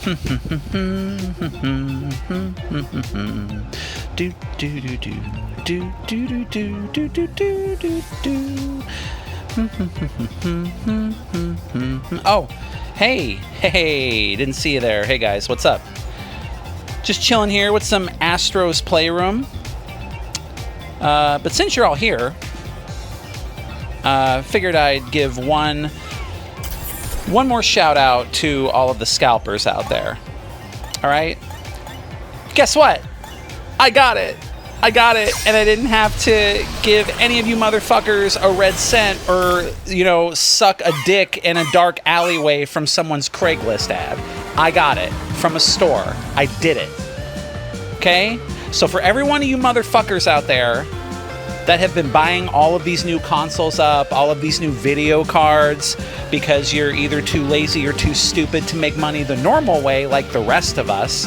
Oh, hey, didn't see you there. Hey guys, what's up? Just chilling here with some Astros Playroom. But since you're all here, figured I'd give one more shout out to all of the scalpers out there. All right? Guess what? I got it, and I didn't have to give any of you motherfuckers a red cent or, suck a dick in a dark alleyway from someone's Craigslist ad. I got it from a store. I did it. Okay? So for every one of you motherfuckers out there that have been buying all of these new consoles up, all of these new video cards, because you're either too lazy or too stupid to make money the normal way like the rest of us,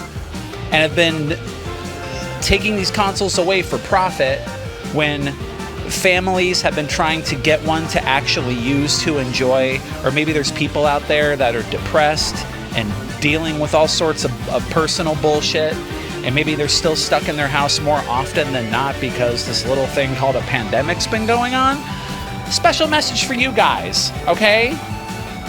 and have been taking these consoles away for profit when families have been trying to get one to actually use to enjoy, or maybe there's people out there that are depressed and dealing with all sorts of personal bullshit, and maybe they're still stuck in their house more often than not because this little thing called a pandemic's been going on. Special message for you guys, okay?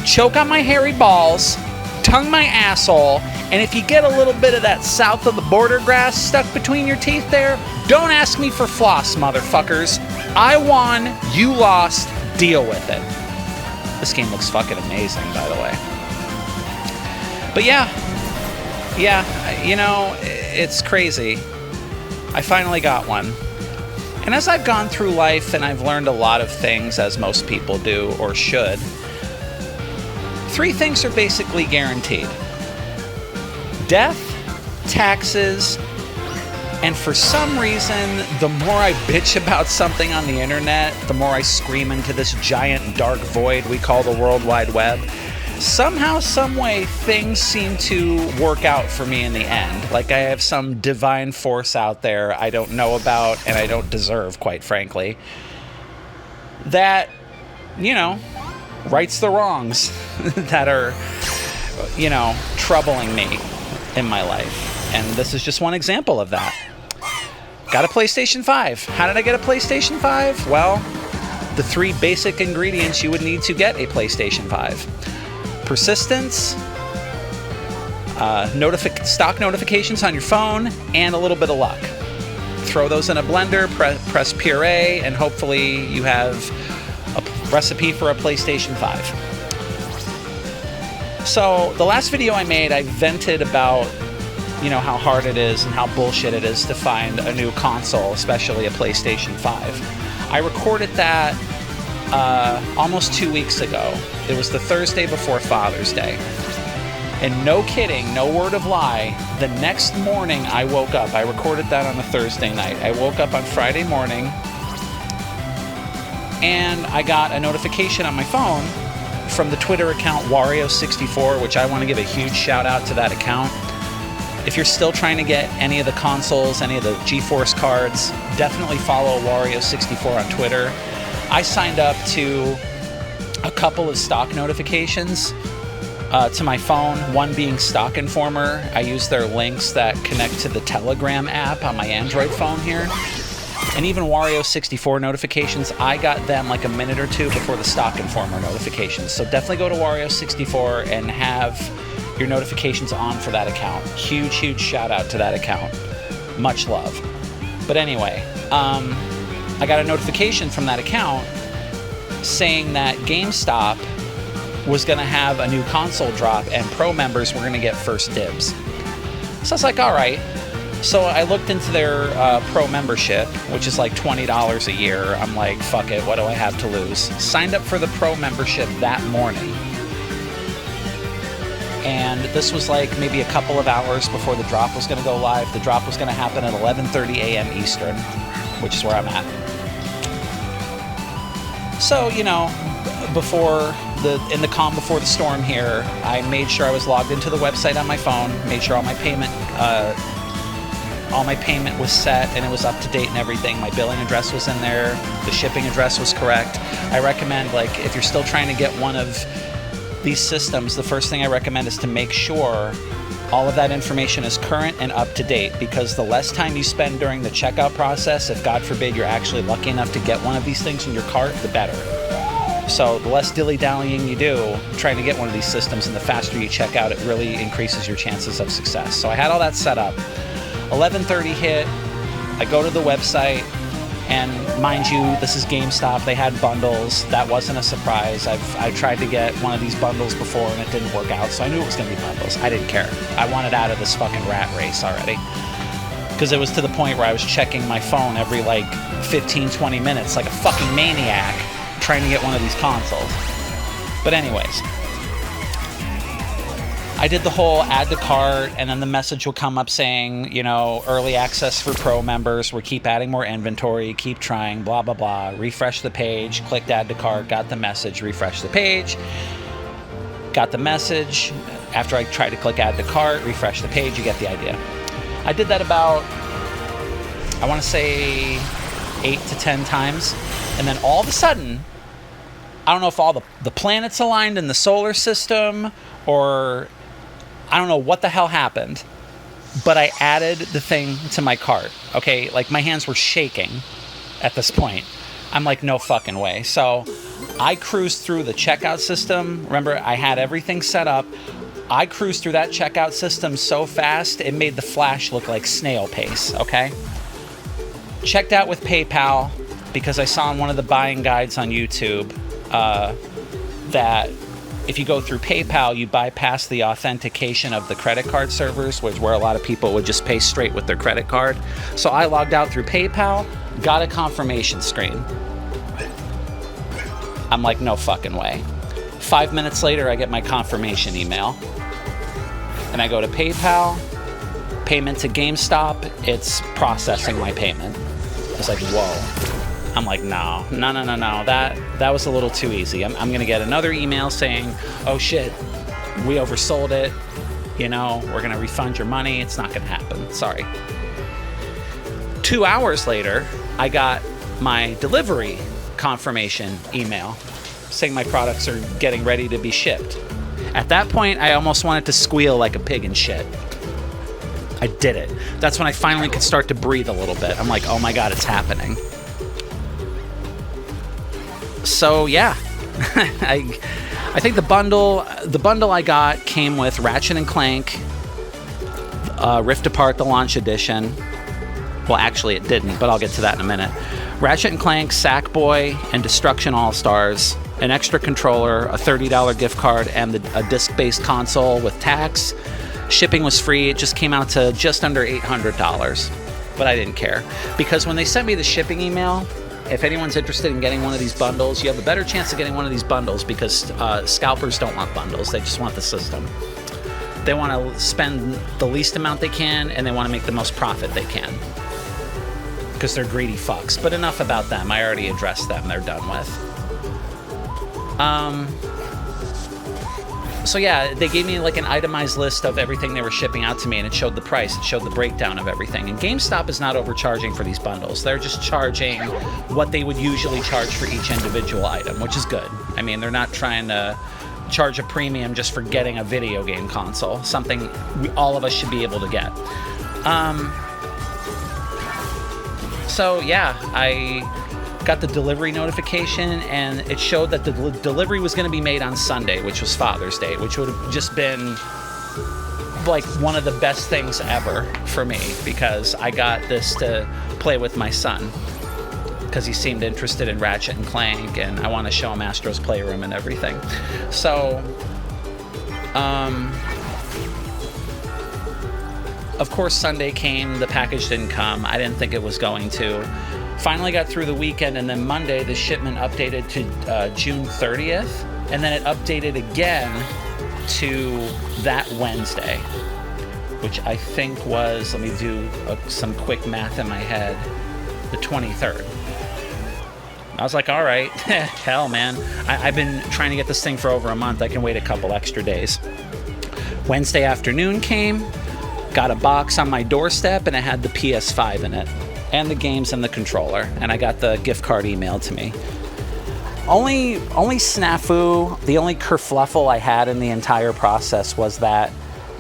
Choke on my hairy balls, tongue my asshole, and if you get a little bit of that south of the border grass stuck between your teeth there, don't ask me for floss, motherfuckers. I won, you lost, deal with it. This game looks fucking amazing, by the way. But yeah, it's crazy. I finally got one. And as I've gone through life and I've learned a lot of things, as most people do or should, 3 things are basically guaranteed: death, taxes, and for some reason, the more I bitch about something on the internet, the more I scream into this giant dark void we call the World Wide Web. Somehow, someway, things seem to work out for me in the end. Like I have some divine force out there I don't know about and I don't deserve, quite frankly, that, rights the wrongs that are, troubling me in my life. And this is just one example of that. Got a PlayStation 5. How did I get a PlayStation 5? Well, the 3 basic ingredients you would need to get a PlayStation 5. Persistence, stock notifications on your phone, and a little bit of luck. Throw those in a blender, press puree, and hopefully you have a recipe for a PlayStation 5. So the last video I made, I vented about how hard it is and how bullshit it is to find a new console, especially a PlayStation 5. I recorded that almost 2 weeks ago. It was the Thursday before Father's Day. And no kidding, no word of lie, the next morning I woke up. I recorded that on a Thursday night. I woke up on Friday morning and I got a notification on my phone from the Twitter account Wario64, which I want to give a huge shout out to that account. If you're still trying to get any of the consoles, any of the GeForce cards, definitely follow Wario64 on Twitter. I signed up to a couple of stock notifications to my phone, one being Stock Informer. I use their links that connect to the Telegram app on my Android phone here. And even Wario64 notifications, I got them like a minute or two before the Stock Informer notifications. So definitely go to Wario64 and have your notifications on for that account. Huge shout out to that account. Much love. But anyway, I got a notification from that account saying that GameStop was going to have a new console drop and pro members were going to get first dibs. So I was like, all right. So I looked into their pro membership, which is like $20 a year. I'm like, fuck it, what do I have to lose? Signed up for the pro membership that morning. And this was like maybe a couple of hours before the drop was going to go live. The drop was going to happen at 11:30 a.m. Eastern, which is where I'm at. So, in the calm before the storm here, I made sure I was logged into the website on my phone, made sure all my payment was set and it was up to date and everything. My billing address was in there, the shipping address was correct. I recommend, if you're still trying to get one of these systems, the first thing I recommend is to make sure All of that information is current and up to date, because the less time you spend during the checkout process, if God forbid you're actually lucky enough to get one of these things in your cart, the better. So the less dilly-dallying you do trying to get one of these systems, and the faster you check out, it really increases your chances of success. So I had all that set up. 11:30 hit, I go to the website, and mind you, this is GameStop. They had bundles. That wasn't a surprise. I tried to get one of these bundles before and it didn't work out, so I knew it was going to be bundles. I didn't care. I wanted out of this fucking rat race already, because it was to the point where I was checking my phone every like 15, 20 minutes like a fucking maniac trying to get one of these consoles. But anyways, I did the whole add to cart, and then the message will come up saying, you know, early access for pro members. We keep adding more inventory, keep trying, blah, blah, blah. Refresh the page, clicked add to cart, got the message, refresh the page, got the message. After I tried to click add to cart, refresh the page, you get the idea. I did that about, I want to say 8 to 10 times. And then all of a sudden, I don't know if all the planets aligned in the solar system, or I don't know what the hell happened, but I added the thing to my cart. Okay, like my hands were shaking at this point. I'm like, no fucking way. So I cruised through the checkout system. Remember, I had everything set up. I cruised through that checkout system so fast, it made the flash look like snail pace, okay? Checked out with PayPal, because I saw in one of the buying guides on YouTube that if you go through PayPal, you bypass the authentication of the credit card servers, which where a lot of people would just pay straight with their credit card. So I logged out through PayPal, got a confirmation screen. I'm like, no fucking way. 5 minutes later, I get my confirmation email. And I go to PayPal, payment to GameStop, it's processing my payment. It's like, whoa. I'm like, no. That was a little too easy. I'm going to get another email saying, oh shit, we oversold it. You know, we're going to refund your money. It's not going to happen. Sorry. 2 hours later, I got my delivery confirmation email saying my products are getting ready to be shipped. At that point, I almost wanted to squeal like a pig in shit. I did it. That's when I finally could start to breathe a little bit. I'm like, oh my God, it's happening. So yeah, I think the bundle I got came with Ratchet and Clank, Rift Apart, the launch edition. Well, actually it didn't, but I'll get to that in a minute. Ratchet and Clank, Sackboy, and Destruction All-Stars, an extra controller, a $30 gift card, and a disc-based console with tax. Shipping was free. It just came out to just under $800, but I didn't care, because when they sent me the shipping email, if anyone's interested in getting one of these bundles, you have a better chance of getting one of these bundles, because scalpers don't want bundles. They just want the system. They want to spend the least amount they can, and they want to make the most profit they can, because they're greedy fucks. But enough about them. I already addressed them. They're done with. So yeah, they gave me like an itemized list of everything they were shipping out to me, and it showed the price, it showed the breakdown of everything. And GameStop is not overcharging for these bundles. They're just charging what they would usually charge for each individual item, which is good. I mean, they're not trying to charge a premium just for getting a video game console, something all of us should be able to get. So yeah, I got the delivery notification, and it showed that the delivery was going to be made on Sunday, which was Father's Day, which would have just been like one of the best things ever for me, because I got this to play with my son, because he seemed interested in Ratchet and Clank, and I want to show him Astro's Playroom and everything. So of course Sunday came, the package didn't come. I didn't think it was going to. Finally got through the weekend, and then Monday the shipment updated to June 30th, and then it updated again to that Wednesday, which I think was, let me do some quick math in my head, the 23rd. I was like, all right, hell man, I've been trying to get this thing for over a month. I can wait a couple extra days. Wednesday afternoon came, got a box on my doorstep, and it had the PS5 in it, and the games and the controller, and I got the gift card emailed to me. Only snafu, the only kerfluffle I had in the entire process was that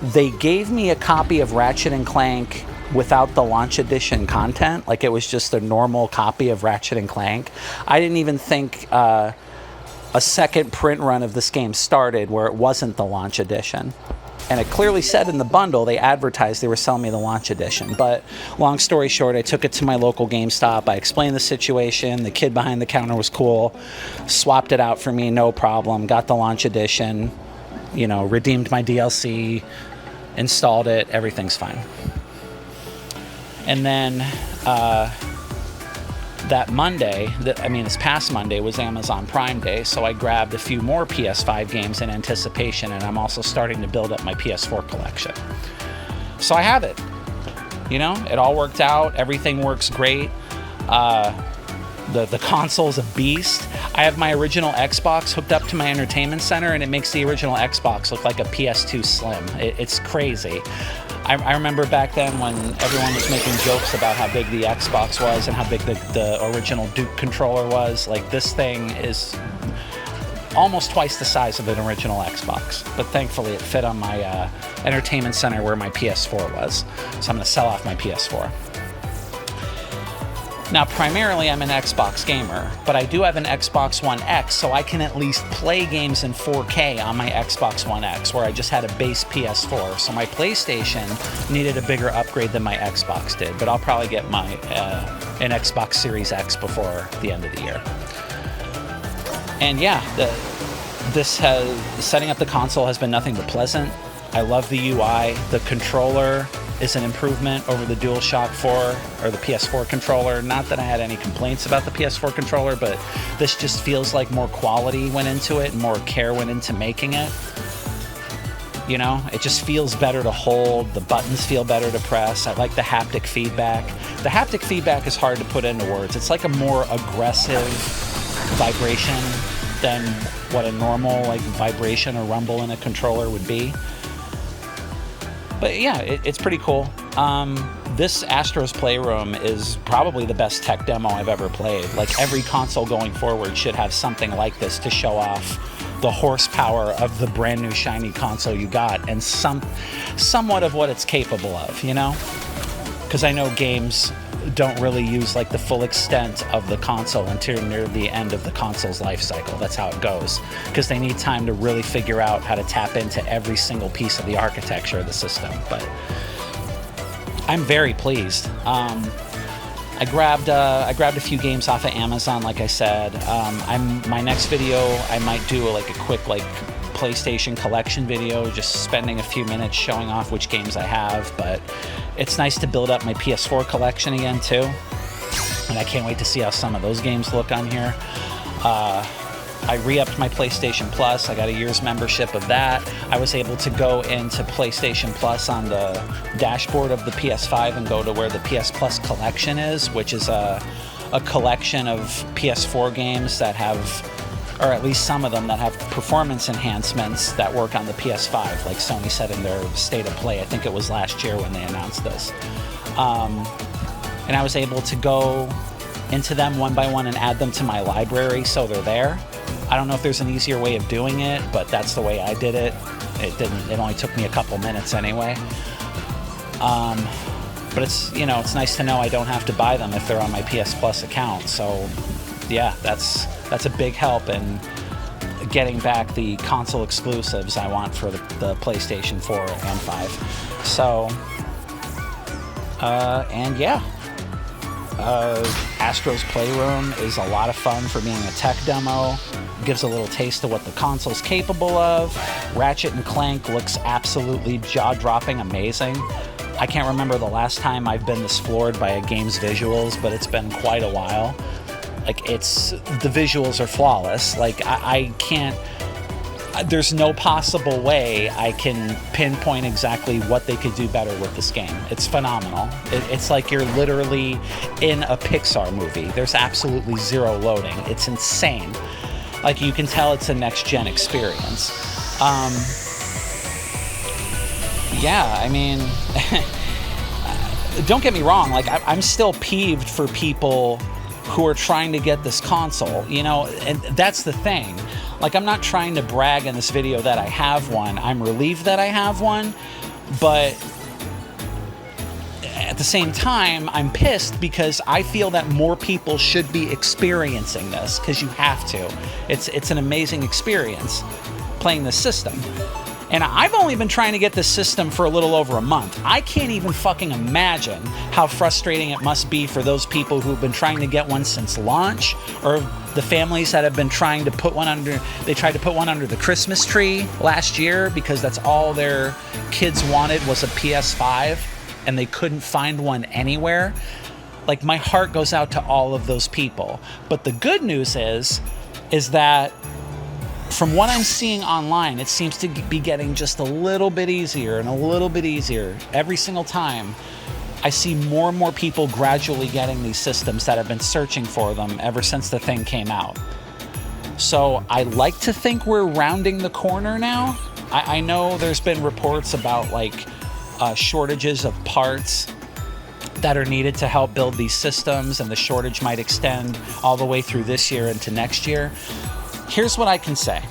They gave me a copy of Ratchet and Clank without the launch edition content. Like, it was just a normal copy of Ratchet and Clank. I didn't even think a second print run of this game started where it wasn't the launch edition. And it clearly said in the bundle, they advertised they were selling me the launch edition. But long story short, I took it to my local GameStop. I explained the situation. The kid behind the counter was cool. Swapped it out for me, no problem. Got the launch edition. You know, redeemed my DLC. Installed it. Everything's fine. And then that Monday, this past Monday was Amazon Prime Day, so I grabbed a few more PS5 games in anticipation, and I'm also starting to build up my PS4 collection. So I have it. You know, it all worked out. Everything works great. The console's a beast. I have my original Xbox hooked up to my entertainment center, and it makes the original Xbox look like a PS2 Slim. It's crazy. I remember back then when everyone was making jokes about how big the Xbox was and how big the original Duke controller was. Like, this thing is almost twice the size of an original Xbox. But thankfully it fit on my entertainment center where my PS4 was. So I'm going to sell off my PS4. Now, primarily, I'm an Xbox gamer, but I do have an Xbox One X, so I can at least play games in 4K on my Xbox One X, where I just had a base PS4. So my PlayStation needed a bigger upgrade than my Xbox did, but I'll probably get my an Xbox Series X before the end of the year. And yeah, setting up the console has been nothing but pleasant. I love the UI. The controller is an improvement over the DualShock 4 or the PS4 controller. Not that I had any complaints about the PS4 controller, but this just feels like more quality went into it and more care went into making it. You know, it just feels better to hold. The buttons feel better to press. I like the haptic feedback. The haptic feedback is hard to put into words. It's like a more aggressive vibration than what a normal like vibration or rumble in a controller would be. But yeah, it's pretty cool. This Astro's Playroom is probably the best tech demo I've ever played. Like, every console going forward should have something like this to show off the horsepower of the brand new shiny console you got and somewhat of what it's capable of, you know? Because I know games don't really use like the full extent of the console until near the end of the console's life cycle. That's how it goes, because they need time to really figure out how to tap into every single piece of the architecture of the system. But I'm very pleased. I grabbed a few games off of Amazon, like I said. My next video, I might do a quick PlayStation collection video, just spending a few minutes showing off which games I have. But it's nice to build up my PS4 collection again too, and I can't wait to see how some of those games look on here. I re-upped my PlayStation Plus. I got a year's membership of that. I was able to go into PlayStation Plus on the dashboard of the PS5 and go to where the PS Plus collection is, which is a collection of PS4 games that have, or at least some of them that have performance enhancements that work on the PS5, like Sony said in their State of Play. I think it was last year when they announced this. And I was able to go into them one by one and add them to my library so they're there. I don't know if there's an easier way of doing it, but that's the way I did it. It only took me a couple minutes anyway. But it's nice to know I don't have to buy them if they're on my PS Plus account. So yeah, that's a big help in getting back the console exclusives I want for the PlayStation 4 and 5. So, and yeah. Astro's Playroom is a lot of fun for being a tech demo. Gives a little taste of what the console's capable of. Ratchet and Clank looks absolutely jaw-dropping amazing. I can't remember the last time I've been this floored by a game's visuals, but it's been quite a while. Like, the visuals are flawless. Like, I can't, there's no possible way I can pinpoint exactly what they could do better with this game. It's phenomenal. It's like you're literally in a Pixar movie. There's absolutely zero loading. It's insane. Like, you can tell it's a next-gen experience. Yeah, I mean, don't get me wrong. Like, I'm still peeved for people who are trying to get this console, and that's the thing. Like, I'm not trying to brag in this video that I have one. I'm relieved that I have one, But at the same time, I'm pissed because I feel that more people should be experiencing this, because you have to. It's an amazing experience playing this system. And I've only been trying to get this system for a little over a month. I can't even fucking imagine how frustrating it must be for those people who've been trying to get one since launch, or the families that have been trying to put one under, they tried to put one under the Christmas tree last year because that's all their kids wanted was a PS5 and they couldn't find one anywhere. Like, my heart goes out to all of those people. But the good news is that from what I'm seeing online, it seems to be getting just a little bit easier and a little bit easier every single time. I see more and more people gradually getting these systems that have been searching for them ever since the thing came out. So I like to think we're rounding the corner now. I know there's been reports about like shortages of parts that are needed to help build these systems, and the shortage might extend all the way through this year into next year. Here's what I can say.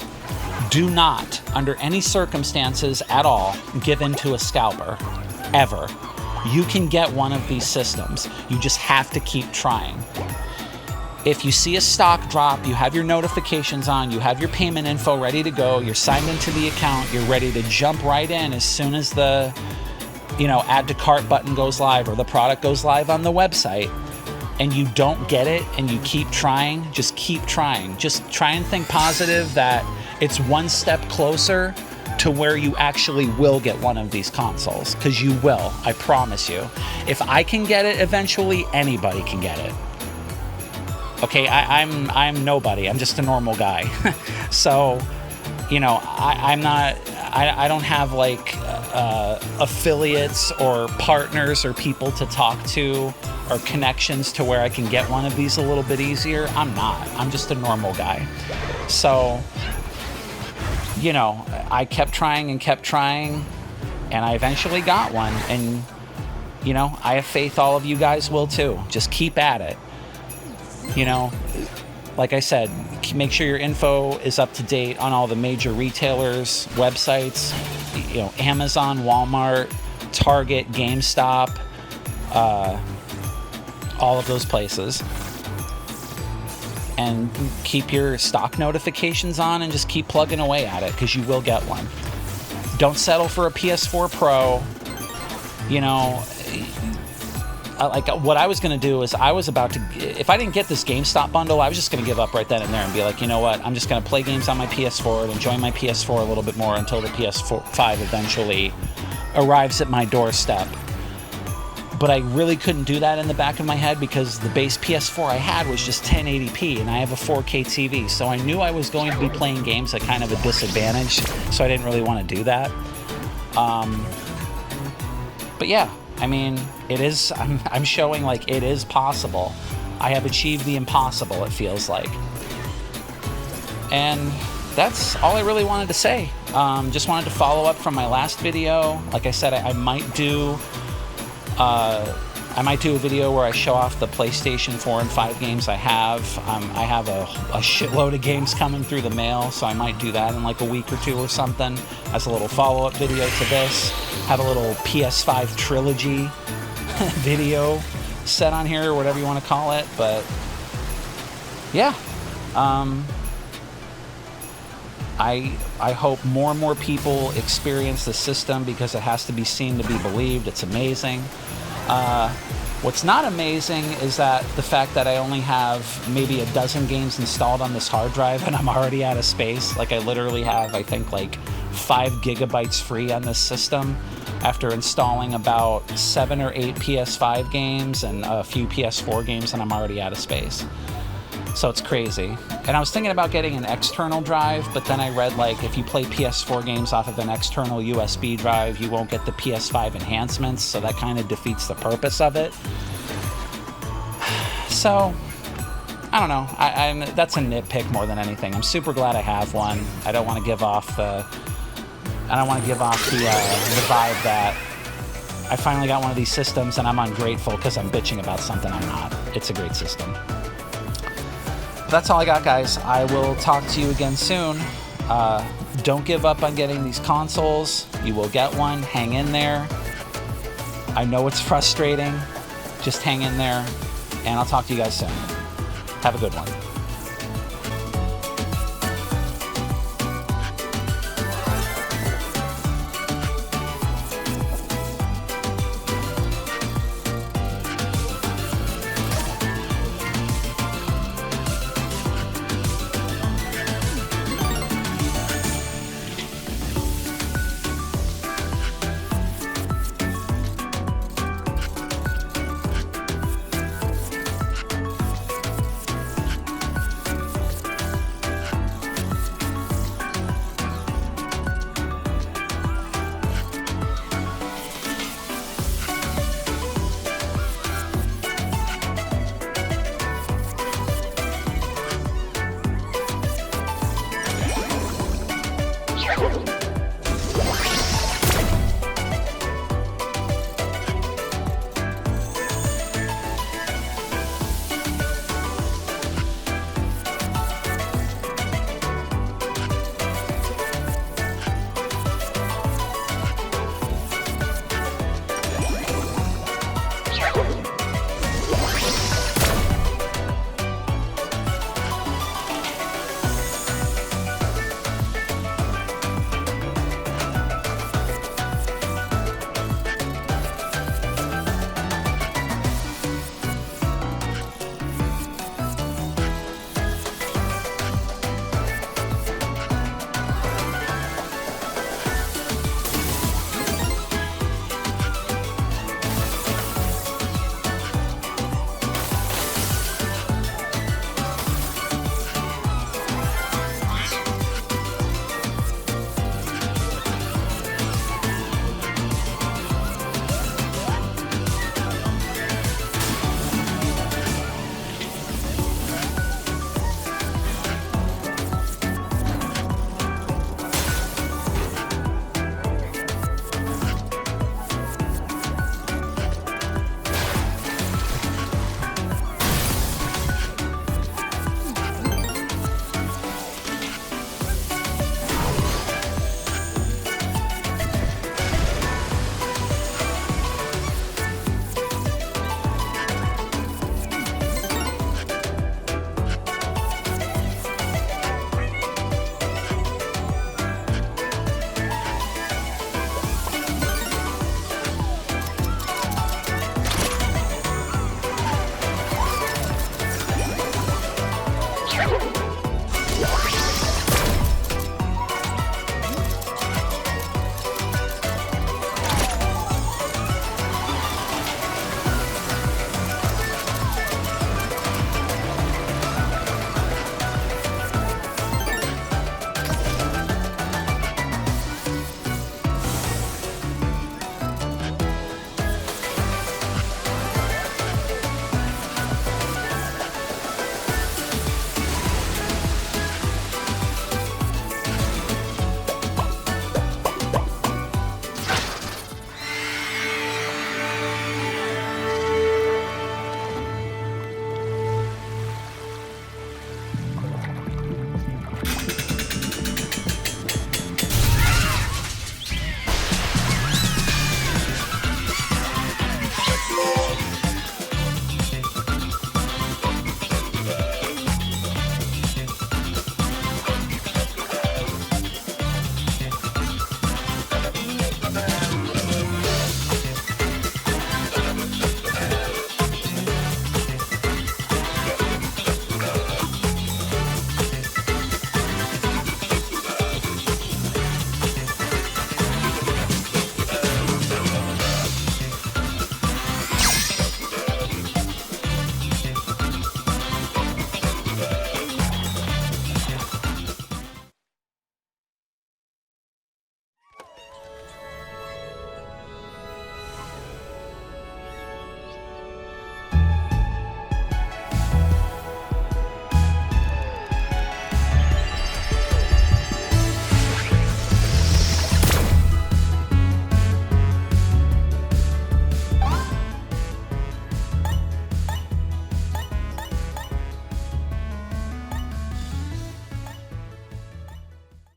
Do not, under any circumstances at all, give in to a scalper, ever. You can get one of these systems. You just have to keep trying. If you see a stock drop, you have your notifications on, you have your payment info ready to go, you're signed into the account, you're ready to jump right in as soon as the, add to cart button goes live or the product goes live on the website, and you don't get it and you keep trying, just keep trying. Just try and think positive that it's one step closer to where you actually will get one of these consoles, because you will, I promise you. If I can get it eventually, anybody can get it. Okay, I'm nobody, I'm just a normal guy. So, I don't have like affiliates or partners or people to talk to or connections to where I can get one of these a little bit easier. I'm just a normal guy. So, I kept trying and kept trying, and I eventually got one. And, I have faith all of you guys will too. Just keep at it. Like I said, make sure your info is up to date on all the major retailers' websites, Amazon, Walmart, Target, GameStop, all of those places. And keep your stock notifications on and just keep plugging away at it, because you will get one. Don't settle for a PS4 Pro. Like what I was going to do is I was about to, if I didn't get this GameStop bundle, I was just going to give up right then and there and be like, you know what, I'm just going to play games on my PS4 and enjoy my PS4 a little bit more until the PS5 eventually arrives at my doorstep. But I really couldn't do that in the back of my head because the base PS4 I had was just 1080p and I have a 4K TV. So I knew I was going to be playing games at kind of a disadvantage. So I didn't really want to do that. But yeah, I mean, it is, I'm showing like it is possible. I have achieved the impossible, it feels like. And that's all I really wanted to say. Just wanted to follow up from my last video. Like I said, I might do a video where I show off the PlayStation 4 and 5 games I have. I have a shitload of games coming through the mail, so I might do that in like a week or two or something as a little follow-up video to this. Have a little PS5 trilogy video set on here, or whatever you want to call it. But yeah, I hope more and more people experience the system, because it has to be seen to be believed. It's amazing. What's not amazing is that the fact that I only have maybe a dozen games installed on this hard drive and I'm already out of space. Like, I literally have, I think, like 5 gigabytes free on this system after installing about 7 or 8 PS5 games and a few PS4 games, and I'm already out of space. So it's crazy. And I was thinking about getting an external drive, but then I read, like, if you play PS4 games off of an external USB drive, you won't get the PS5 enhancements, so that kind of defeats the purpose of it. So, I don't know. That's a nitpick more than anything. I'm super glad I have one. I don't want to give off the vibe that I finally got one of these systems and I'm ungrateful because I'm bitching about something I'm not. It's a great system. That's all I got, guys. I will talk to you again soon. Don't give up on getting these consoles. You will get one. Hang in there. I know it's frustrating. Just hang in there. And I'll talk to you guys soon. Have a good one.